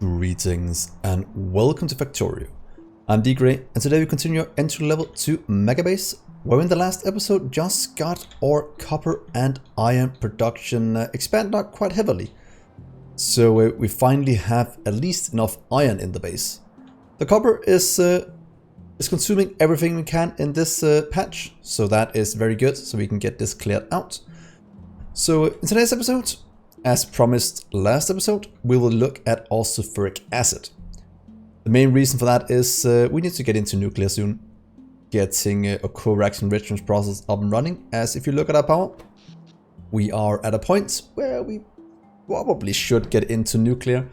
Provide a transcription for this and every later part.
Greetings and welcome to Factorio. I'm Dgray and today we continue our entry level to Megabase, where in the last episode just got our copper and iron production expanded out quite heavily. So we finally have at least enough iron in the base. The copper is consuming everything we can in this patch, so that is very good, so we can get this cleared out. So in today's episode, as promised last episode, we will look at our sulfuric acid. The main reason for that is we need to get into nuclear soon, getting a co-reaction enrichment process up and running, as if you look at our power, we are at a point where we probably should get into nuclear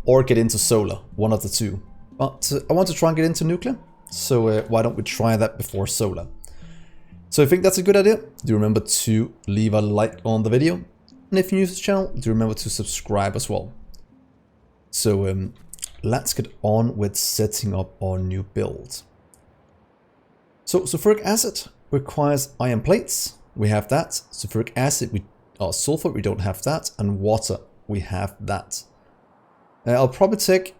or get into solar, one of the two. But I want to try and get into nuclear, so why don't we try that before solar? So I think that's a good idea. Do remember to leave a like on the video. And if you're new to the channel, do remember to subscribe as well. So let's get on with setting up our new build. So sulfuric acid requires iron plates. We have that. Sulfuric acid, sulfur, we don't have that. And water, we have that. I'll probably take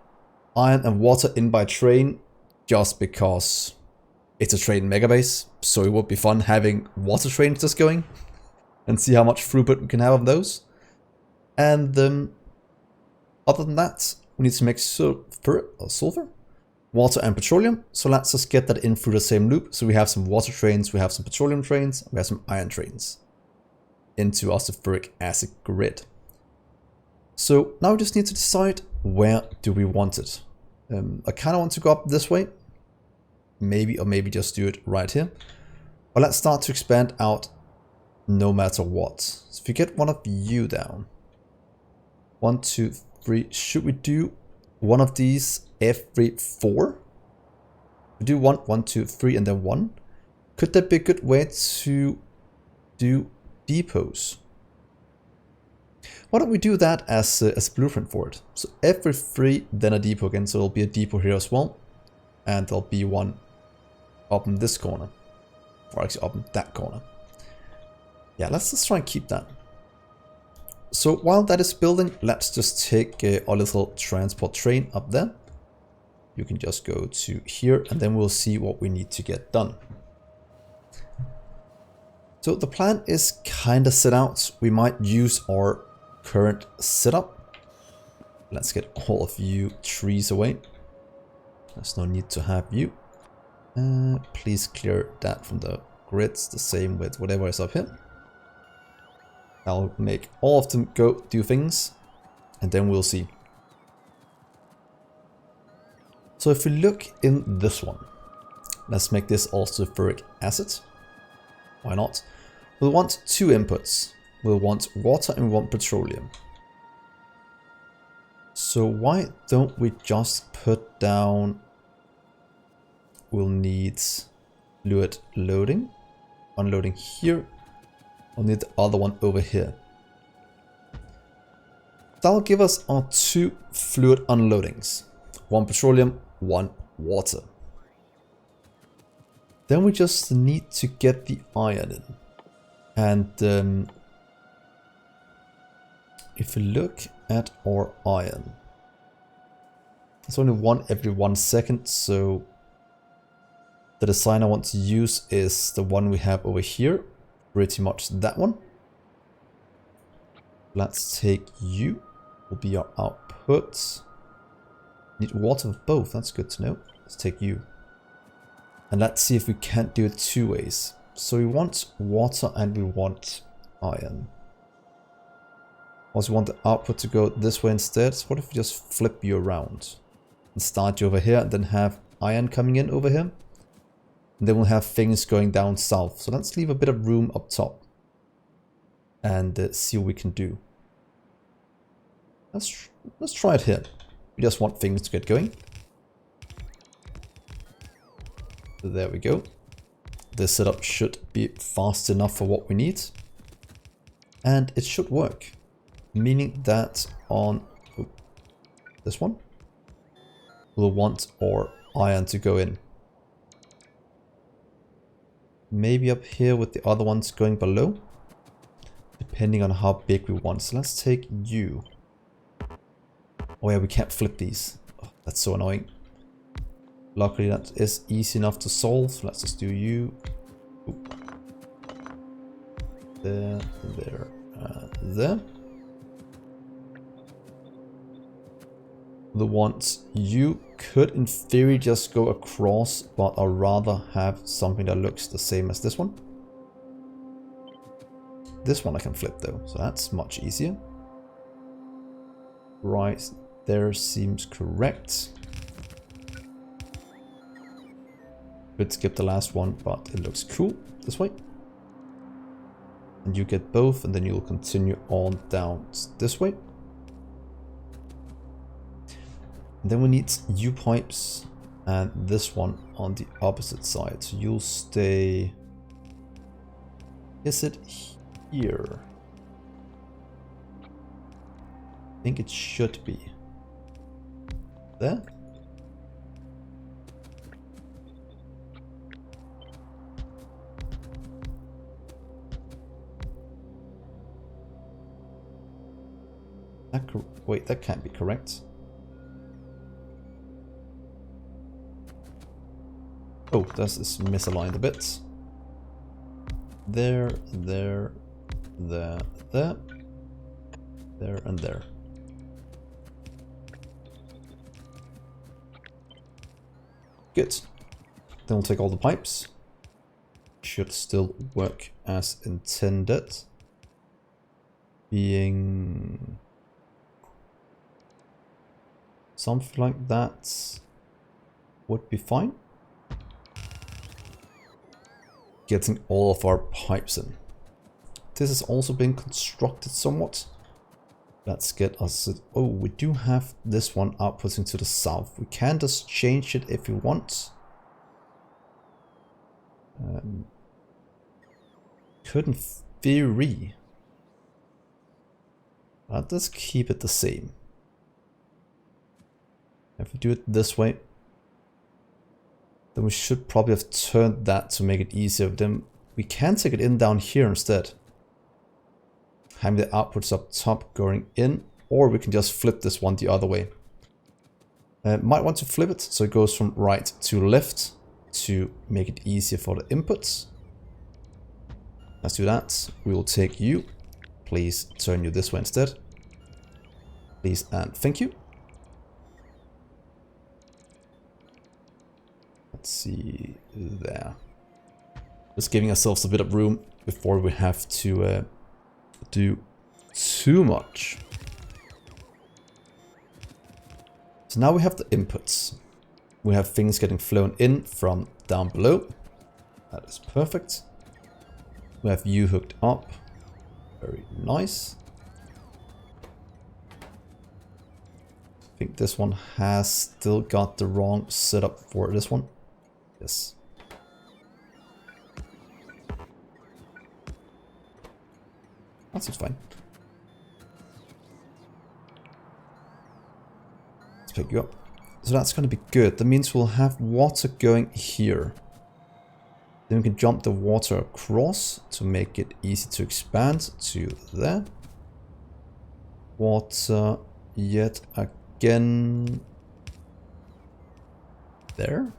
iron and water in by train just because it's a train Megabase. So it would be fun having water trains just going and see how much throughput we can have of those. And other than that, we need to make sulfur, water and petroleum. So let's just get that in through the same loop. So we have some water trains, we have some petroleum trains, we have some iron trains into our sulfuric acid grid. So now we just need to decide where do we want it. I kind of want to go up this way, maybe, or maybe just do it right here. But let's start to expand out no matter what. So if you get one of you down, 1, 2, 3, should we do one of these every 4? We do 1, 1, 2, 3, and then 1. Could that be a good way to do depots? Why don't we do that as a blueprint for it? So every 3, then a depot again. So there'll be a depot here as well, and there'll be one up in this corner, or actually up in that corner. Yeah, let's just try and keep that. So while that is building, let's just take our little transport train up there. You can just go to here and then we'll see what we need to get done. So the plan is kind of set out. We might use our current setup. Let's get all of you trees away. There's no need to have you. Please clear that from the grids. The same with whatever is up here. I'll make all of them go do things, and then we'll see. So if we look in this one, let's make this also sulfuric acid. Why not? We'll want 2 inputs. We'll want water and we want petroleum. So why don't we just put down, we'll need fluid loading, unloading here. I'll need the other one over here. That'll give us our 2 fluid unloadings. 1 petroleum, 1 water. Then we just need to get the iron in. And if we look at our iron, there's only 1 every 1 second, so the design I want to use is the one we have over here. Pretty much that one. Let's take you, will be our output. Need water for both, that's good to know. Let's take you. And let's see if we can't do it 2 ways. So we want water and we want iron. Also want the output to go this way instead. So what if we just flip you around and start you over here and then have iron coming in over here? And then we'll have things going down south. So let's leave a bit of room up top and see what we can do. Let's try it here. We just want things to get going. So there we go. This setup should be fast enough for what we need. And it should work. Meaning that on this one, we'll want our iron to go in. Maybe up here with the other ones going below, depending on how big we want. So let's take you. Oh yeah, we can't flip these. Oh, that's so annoying. Luckily that is easy enough to solve. Let's just do you. Ooh. There, there. The ones you could in theory just go across, but I'd rather have something that looks the same as this one. This one I can flip though, so that's much easier. Right there seems correct. Could skip the last one, but it looks cool this way. And you get both, and then you'll continue on down this way. And then we need U-pipes and this one on the opposite side. So you'll stay... Is it here? I think it should be. There? Wait, that can't be correct. Oh, this is misaligned a bit. There, there, there, there, there, and there. Good. Then we'll take all the pipes. Should still work as intended. Being something like that would be fine. Getting all of our pipes in. This has also been constructed somewhat. Let's get us... Oh, we do have this one outputting to the south. We can just change it if you want. Could in theory. But let's keep it the same. If we do it this way, then we should probably have turned that to make it easier. Then we can take it in down here instead. Having the outputs up top going in, or we can just flip this one the other way. Might want to flip it so it goes from right to left to make it easier for the inputs. Let's do that. We will take you. Please turn you this way instead. Please and thank you. Let's see there. Just giving ourselves a bit of room before we have to do too much. So now we have the inputs. We have things getting flown in from down below. That is perfect. We have you hooked up. Very nice. I think this one has still got the wrong setup for this one. Yes. That seems fine. Let's pick you up. So that's going to be good. That means we'll have water going here. Then we can jump the water across to make it easy to expand to there. Water yet again there.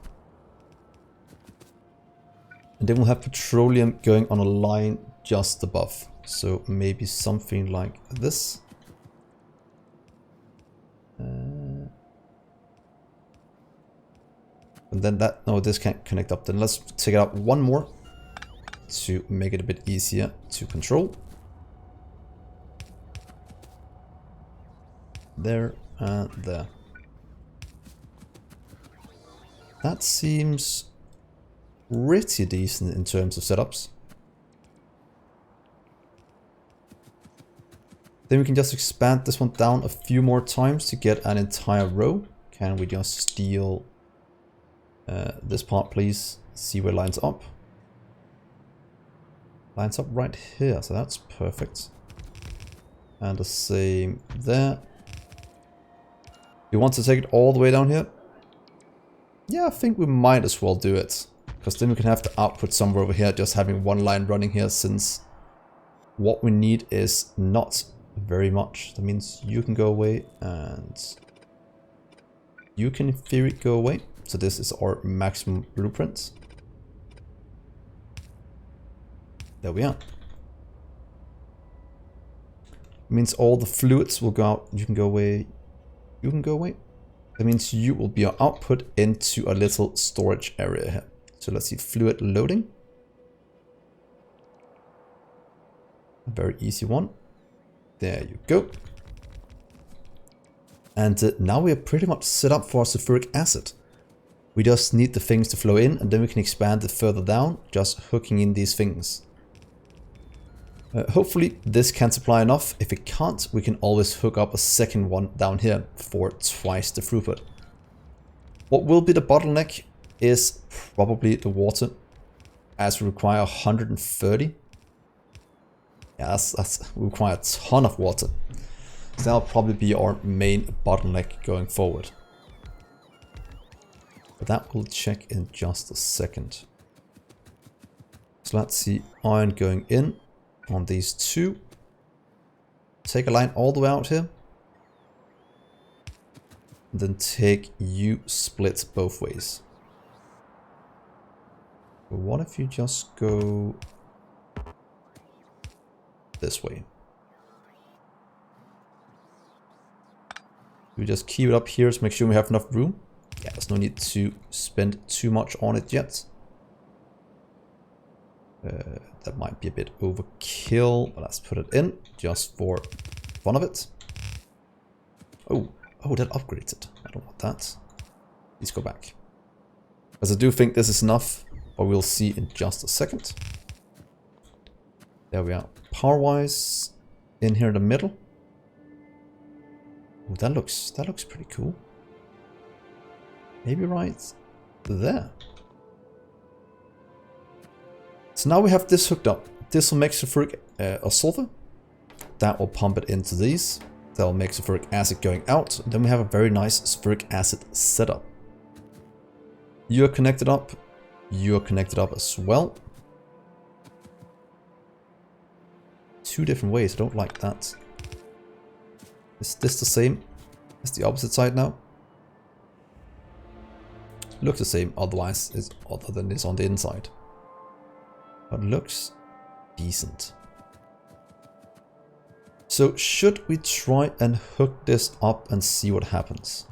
And then we'll have petroleum going on a line just above. So maybe something like this. And then that, no, this can't connect up. Then let's take it out one more to make it a bit easier to control. There and there. That seems pretty decent in terms of setups. Then we can just expand this one down a few more times to get an entire row. Can we just steal this part, please? See where it lines up. Lines up right here, so that's perfect. And the same there. You want to take it all the way down here? Yeah, I think we might as well do it. Because then we can have the output somewhere over here, just having one line running here, since what we need is not very much. That means you can go away and You can in theory go away. So this is our maximum blueprint. There we are. Means all the fluids will go out. You can go away. You can go away. That means you will be output into a little storage area here. So let's see, fluid loading. A very easy one. There you go. And now we are pretty much set up for sulfuric acid. We just need the things to flow in, and then we can expand it further down, just hooking in these things. Hopefully this can supply enough. If it can't, we can always hook up a second one down here for twice the throughput. What will be the bottleneck is probably the water, as we require 130. Yeah, we require a ton of water. So that'll probably be our main bottleneck going forward. But that we'll check in just a second. So let's see, iron going in on these two. Take a line all the way out here. And then take U splits both ways. But what if you just go this way? We just keep it up here to make sure we have enough room. Yeah, there's no need to spend too much on it yet. That might be a bit overkill, but let's put it in just for fun of it. Oh, that upgrades it. I don't want that. Let's go back. As I do think this is enough, but we'll see in just a second. There we are. Power-wise, in here in the middle. Oh, that looks pretty cool. Maybe right there. So now we have this hooked up. This will make sulfuric or sulfur. That will pump it into these. That will make sulfuric acid going out. Then we have a very nice sulfuric acid setup. You are connected up. You are connected up as well. Two different ways. I don't like that. Is this the same as the opposite side now? Looks the same, otherwise it's other than this on the inside. But looks decent. So should we try and hook this up and see what happens?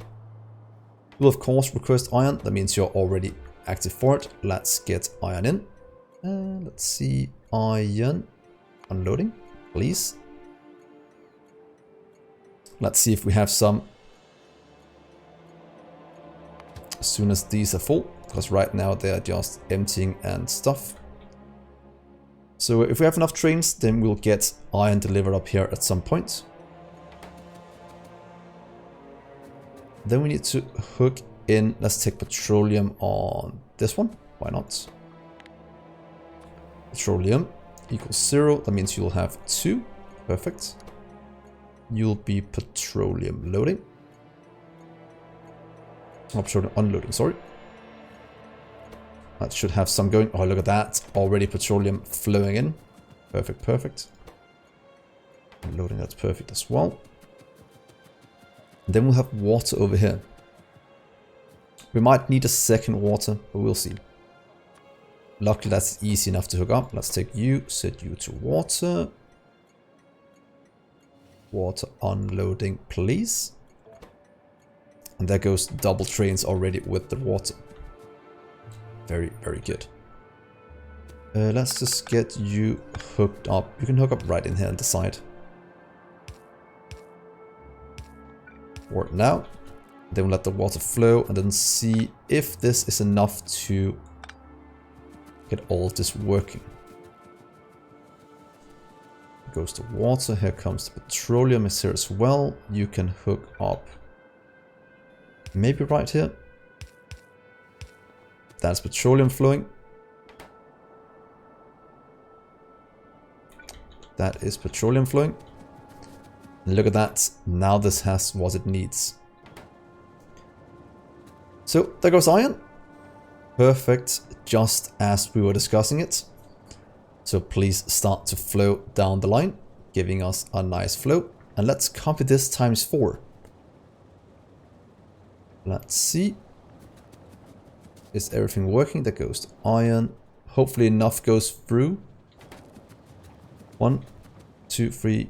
We'll of course request iron. That means you're already active for it. Let's get iron in. Let's see, iron unloading, please. Let's see if we have some as soon as these are full, because right now they are just emptying and stuff. So if we have enough trains, then we'll get iron delivered up here at some point. Then we need to hook in, let's take petroleum on this one, why not? Petroleum equals 0, that means you'll have 2, perfect. You'll be petroleum loading. Oh, petroleum unloading, sorry. That should have some going. Oh, look at that. Already petroleum flowing in. Perfect, perfect. Unloading, that's perfect as well. And then we'll have water over here. We might need a second water, but we'll see. Luckily, that's easy enough to hook up. Let's take you, set you to water. Water unloading, please. And there goes double trains already with the water. Very, very good. Let's just get you hooked up. You can hook up right in here on the side. For now. Then we'll let the water flow and then see if this is enough to get all of this working. Goes to water. Here comes the petroleum is here as well. You can hook up maybe right here. That's petroleum flowing. That is petroleum flowing. And look at that. Now this has what it needs. So there goes iron. Perfect, just as we were discussing it. So please start to flow down the line, giving us a nice flow. And let's copy this times 4. Let's see. Is everything working? That goes to iron. Hopefully enough goes through. 1, 2, 3.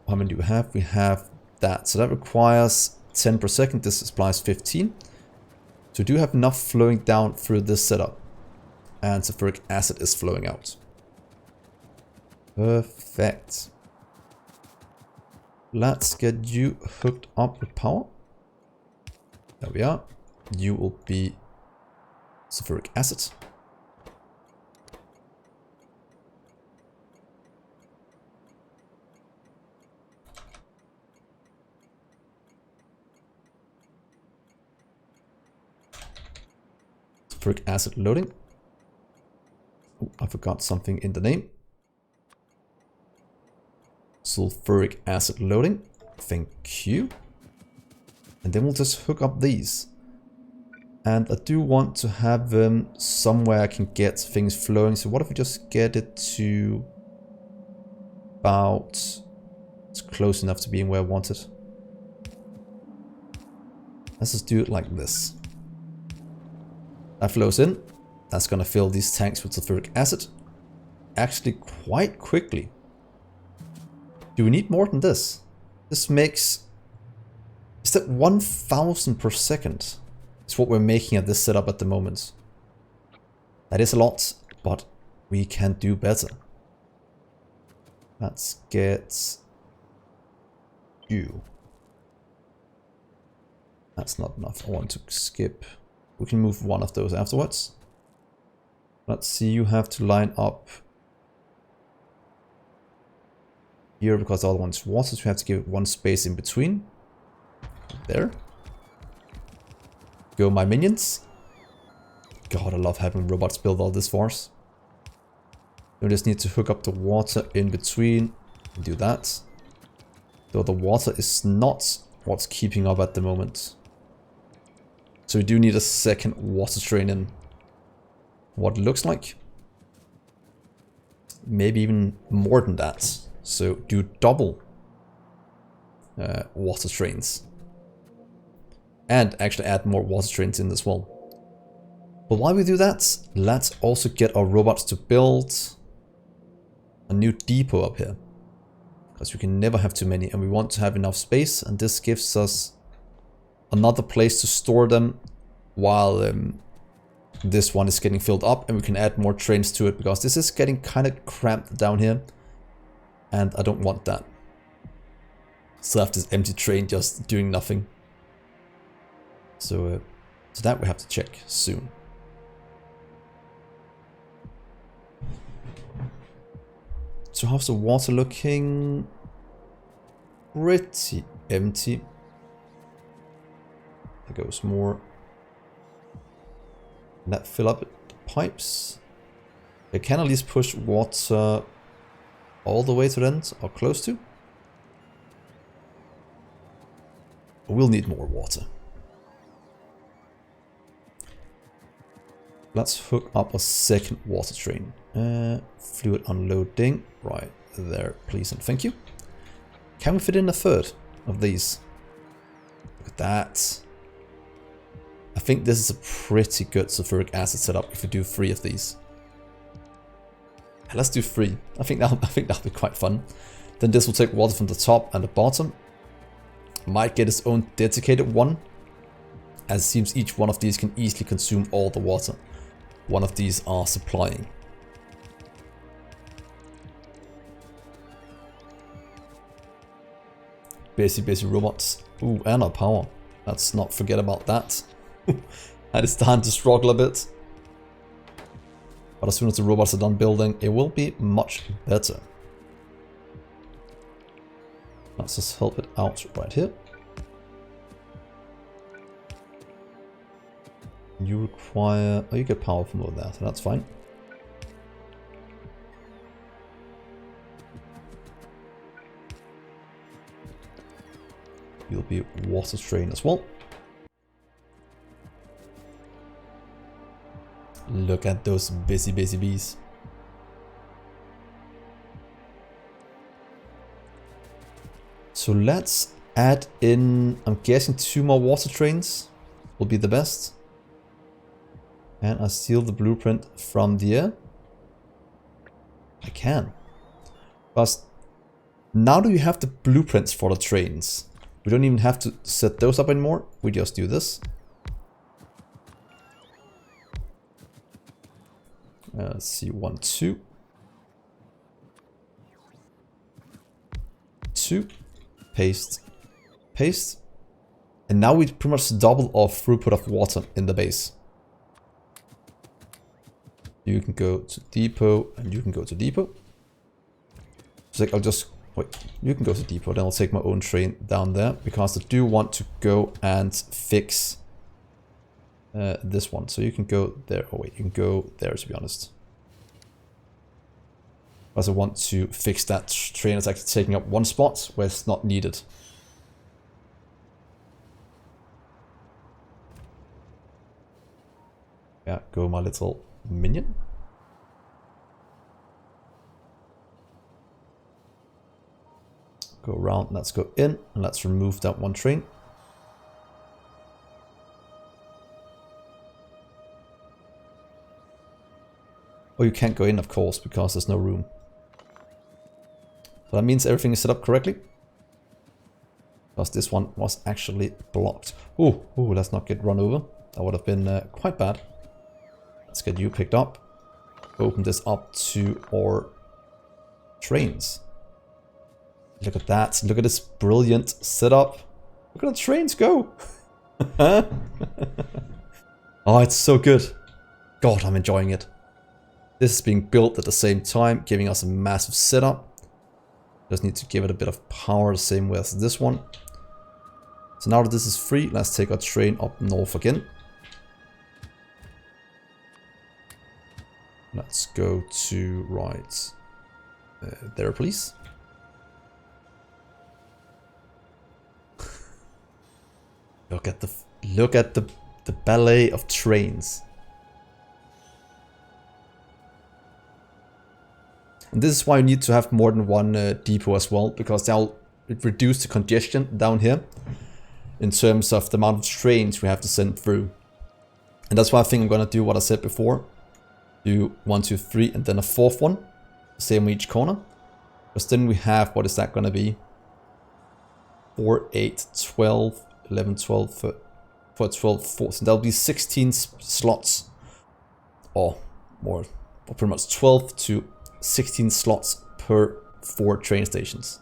How many do we have? We have that. So that requires 10 per second. This supplies 15. So we do have enough flowing down through this setup. And sulfuric acid is flowing out. Perfect. Let's get you hooked up with power. There we are. You will be sulfuric acid. Sulfuric acid loading. Oh, I forgot something in the name. Sulfuric acid loading. Thank you. And then we'll just hook up these. And I do want to have them somewhere I can get things flowing. So what if we just get it to about... It's close enough to being where I want it. Let's just do it like this. That flows in. That's going to fill these tanks with sulfuric acid. Actually quite quickly. Do we need more than this? This makes... Is that 1,000 per second? It's what we're making at this setup at the moment. That is a lot, but we can do better. Let's get you. That's not enough. I want to skip. We can move one of those afterwards. Let's see, you have to line up here because the other one's water, so we have to give it one space in between. There. Go my minions. God, I love having robots build all this for us. We just need to hook up the water in between and do that. Though the water is not what's keeping up at the moment. So we do need a second water train in. What it looks like. Maybe even more than that. So do double water trains. And actually add more water trains in as well. But while we do that, let's also get our robots to build a new depot up here. Because we can never have too many and we want to have enough space. And this gives us another place to store them while this one is getting filled up. And we can add more trains to it because this is getting kind of cramped down here. And I don't want that. So I have this empty train just doing nothing. So that we have to check soon. So how's the water looking? Pretty empty. There goes more. That fill up the pipes. They can at least push water all the way to the end or close to. We'll need more water. Let's hook up a second water train. Fluid unloading. Right there, please and thank you. Can we fit in a third of these? Look at that. I think this is a pretty good sulfuric acid setup if we do 3 of these. Let's do 3. I think that'll be quite fun. Then this will take water from the top and the bottom. Might get its own dedicated one. As it seems each one of these can easily consume all the water one of these are supplying. Busy robots. Ooh, and our power. Let's not forget about that. That is starting to struggle a bit. But as soon as the robots are done building, it will be much better. Let's just help it out right here. You require... Oh, you get power from over there, so that's fine. You'll be water train as well. Look at those busy bees. So let's add in, I'm guessing 2 more water trains. will be the best. And I steal the blueprint from the air. I can. But now that you have the blueprints for the trains, we don't even have to set those up anymore. We just do this. Let's see, 1, 2. 2. Paste. Paste. And now we pretty much double our throughput of water in the base. You can go to depot and you can go to depot. So like I'll just wait. You can go to depot. Then I'll take my own train down there because I do want to go and fix this one. So you can go there. Oh wait, you can go there to be honest. Because I want to fix that train that's actually taking up one spot where it's not needed. Yeah, go my little minion. Go around, let's go in, and let's remove that one train. Oh, you can't go in, of course, because there's no room. So that means everything is set up correctly. Because this one was actually blocked. Oh, let's not get run over. That would have been quite bad. Let's get you picked up. Open this up to our trains. Look at that. Look at this brilliant setup. Look at the trains go. Oh, it's so good. God, I'm enjoying it. This is being built at the same time, giving us a massive setup. Just need to give it a bit of power, the same way as this one. So now that this is free, let's take our train up north again. Let's go to right there, please. Look at the ballet of trains. And this is why you need to have more than one depot as well, because that'll reduce the congestion down here in terms of the amount of trains we have to send through. And that's why I think I'm gonna do what I said before. Do 1, 2, 3, and then a fourth one. Same each corner. Because then we have, what is that gonna be? 4, 8, 12, 11, 12, 12, 14. So that'll be 16 slots. Or more. Or pretty much 12 to 16 slots per 4 train stations.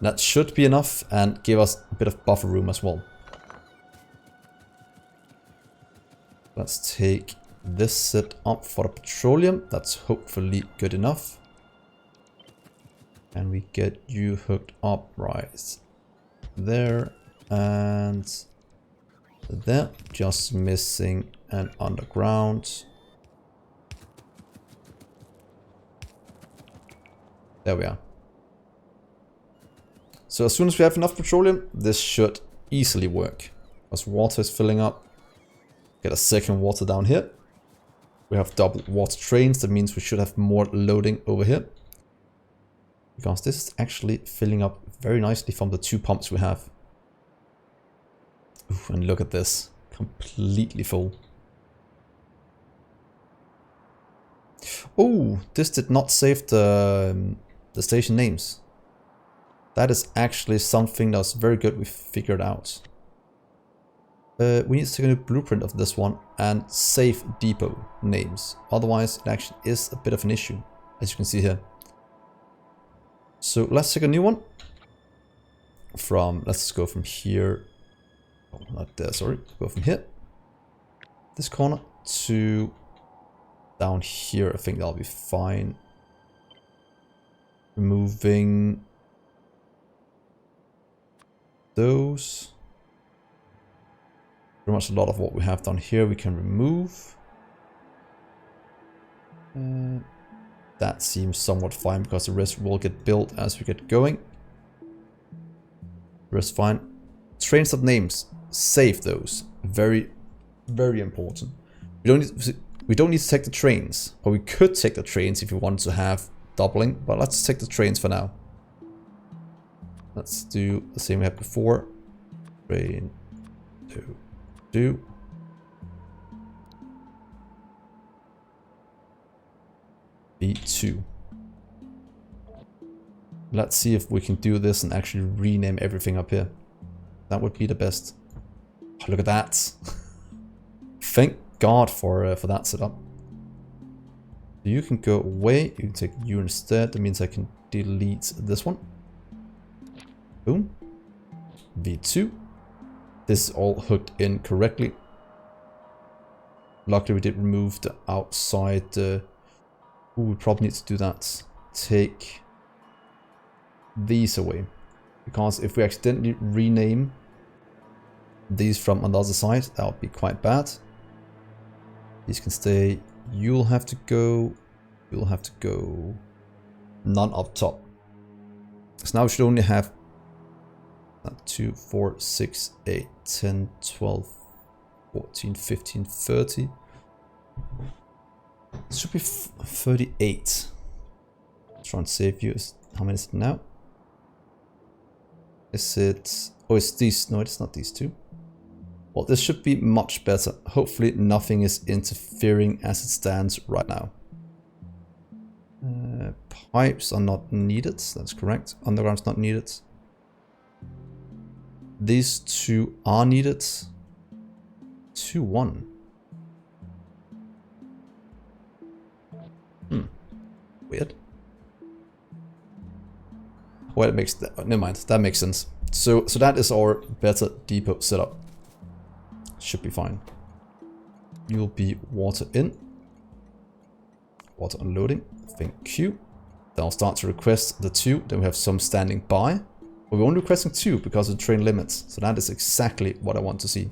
That should be enough and give us a bit of buffer room as well. Let's take this set up for the petroleum. That's hopefully good enough. And we get you hooked up right there and there. Just missing an underground. There we are. So as soon as we have enough petroleum, this should easily work. As water is filling up. Get a second water down here. We have double water trains. That means we should have more loading over here. Because this is actually filling up very nicely from the 2 pumps we have. Ooh, and look at this. Completely full. Oh, this did not save the station names. That is actually something that's very good we figured out. We need to take a new blueprint of this one and save depot names. Otherwise, it actually is a bit of an issue, as you can see here. So let's take a new one. Let's go from here. Oh, not there, sorry. Go from here. This corner to down here. I think that'll be fine. Removing those. Pretty much a lot of what we have down here we can remove. That seems somewhat fine because the rest will get built as we get going. The rest fine. Train stop names. Save those. Very, very important. We don't need to take the trains, but we could take the trains if we wanted to have doubling. But let's take the trains for now. Let's do the same we had before. Train 2. 2. V2. Let's see if we can do this and actually rename everything up here. That would be the best. Oh, look at that. Thank God for that setup. You can go away. You can take you instead. That means I can delete this one. Boom. V2. This is all hooked in correctly. Luckily we did remove the outside. Ooh, we probably need to do that. Take these away. Because if we accidentally rename these from another side, that would be quite bad. These can stay. You'll have to go. You'll have to go. None up top. So now we should only have 2, 4, 6, 8, 10, 12, 14, 15, 30. It should be 38. Try and save you. How many is it now? Is it... Oh, it's these. No, it's not these two. Well, this should be much better. Hopefully nothing is interfering as it stands right now. Pipes are not needed. That's correct. Underground's not needed. These two are needed. 2, 1. Weird. Well, it makes that. Never mind. That makes sense. So that is our better depot setup. Should be fine. You'll be water in. Water unloading. Thank you. Then I'll start to request the 2. Then we have some standing by. But we're only requesting 2 because of the train limits. So that is exactly what I want to see.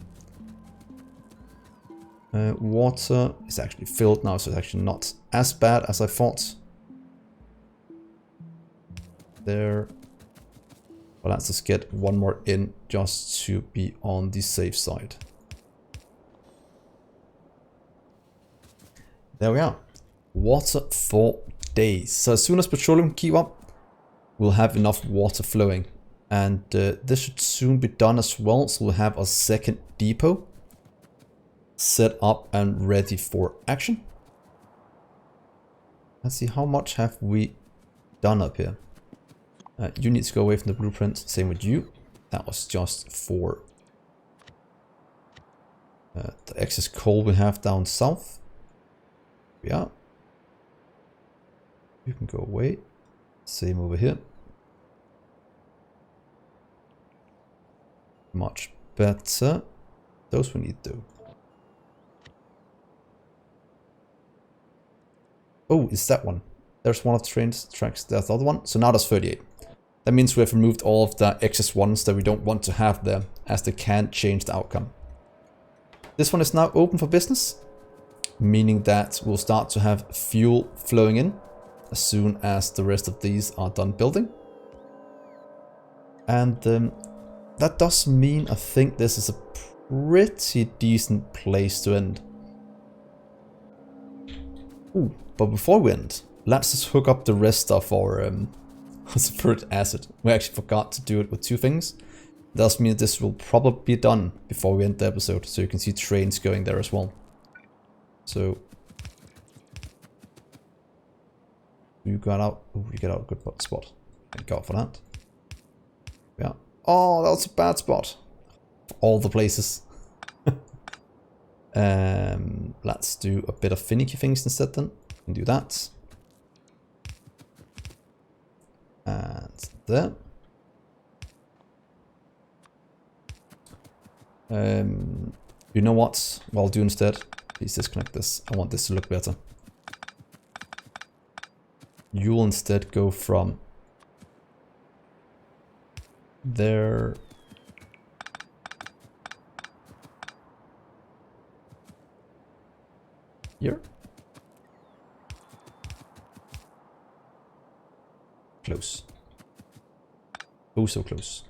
Water is actually filled now, so it's actually not as bad as I thought. There. Well, let's just get one more in just to be on the safe side. There we are. Water for days. So as soon as petroleum keep up, we'll have enough water flowing. And this should soon be done as well. So we'll have a second depot set up and ready for action. Let's see, how much have we done up here? You need to go away from the blueprint. Same with you. That was just for the excess coal we have down south. Yeah. You can go away. Same over here. Much better. Those we need though. Oh, is that one? There's one of the trains tracks. There's the other one. So now there's 38. That means we have removed all of the excess ones that we don't want to have there, as they can change the outcome. This one is now open for business, meaning that we'll start to have fuel flowing in as soon as the rest of these are done building. And that does mean I think this is a pretty decent place to end. Ooh, but before we end, let's just hook up the rest of our sulfuric acid. We actually forgot to do it with 2 things. That does mean this will probably be done before we end the episode, so you can see trains going there as well. So you got out. Oh, you get out a good spot. Thank God for that. Yeah. Oh, that was a bad spot. For all the places. Let's do a bit of finicky things instead then. We can do that. And there. You know what? What I'll do instead, please disconnect this. I want this to look better. You'll instead go from there here. Close. Oh, so close.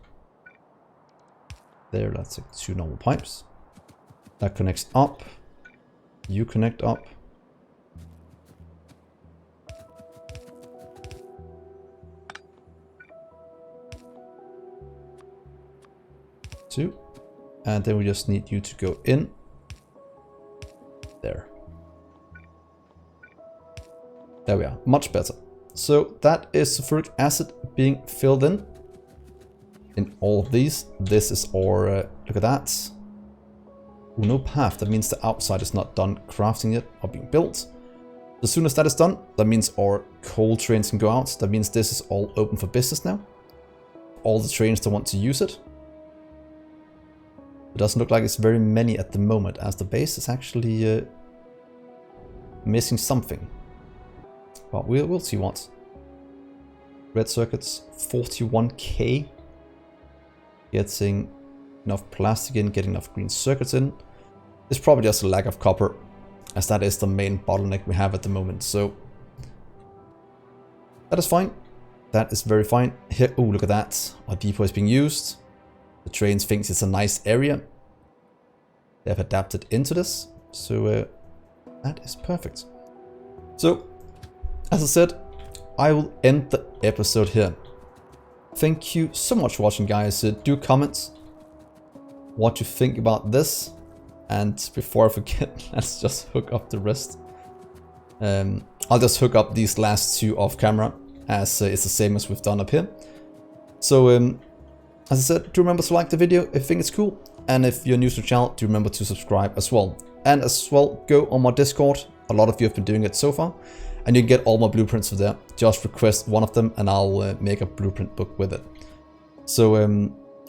There, that's like 2 normal pipes. That connects up. You connect up. Two. and then we just need you to go in. There. There we are, much better. So that is sulfuric acid being filled in all of these. This is our, look at that. Ooh, no path, that means the outside is not done crafting yet or being built. As soon as that is done, that means our coal trains can go out. That means this is all open for business now. All the trains that want to use it. It doesn't look like it's very many at the moment, as the base is actually missing something. But we'll see what. Red circuits, 41k. Getting enough plastic in, getting enough green circuits in. It's probably just a lack of copper, as that is the main bottleneck we have at the moment. So that is fine. That is very fine. Here, oh, look at that. Our depot is being used. The trains thinks it's a nice area. They have adapted into this. So that is perfect. So, as I said, I will end the episode here. Thank you so much for watching, guys. Do comment what you think about this. And before I forget, let's just hook up the rest. I'll just hook up these last two off camera, as it's the same as we've done up here. So, as I said, do remember to like the video if you think it's cool. And if you're new to the channel, do remember to subscribe as well. And as well, go on my Discord. A lot of you have been doing it so far. And you can get all my blueprints from there. Just request one of them and I'll make a blueprint book with it. So,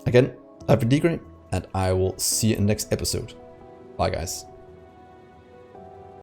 again, I've been Dgray, and I will see you in the next episode. Bye, guys.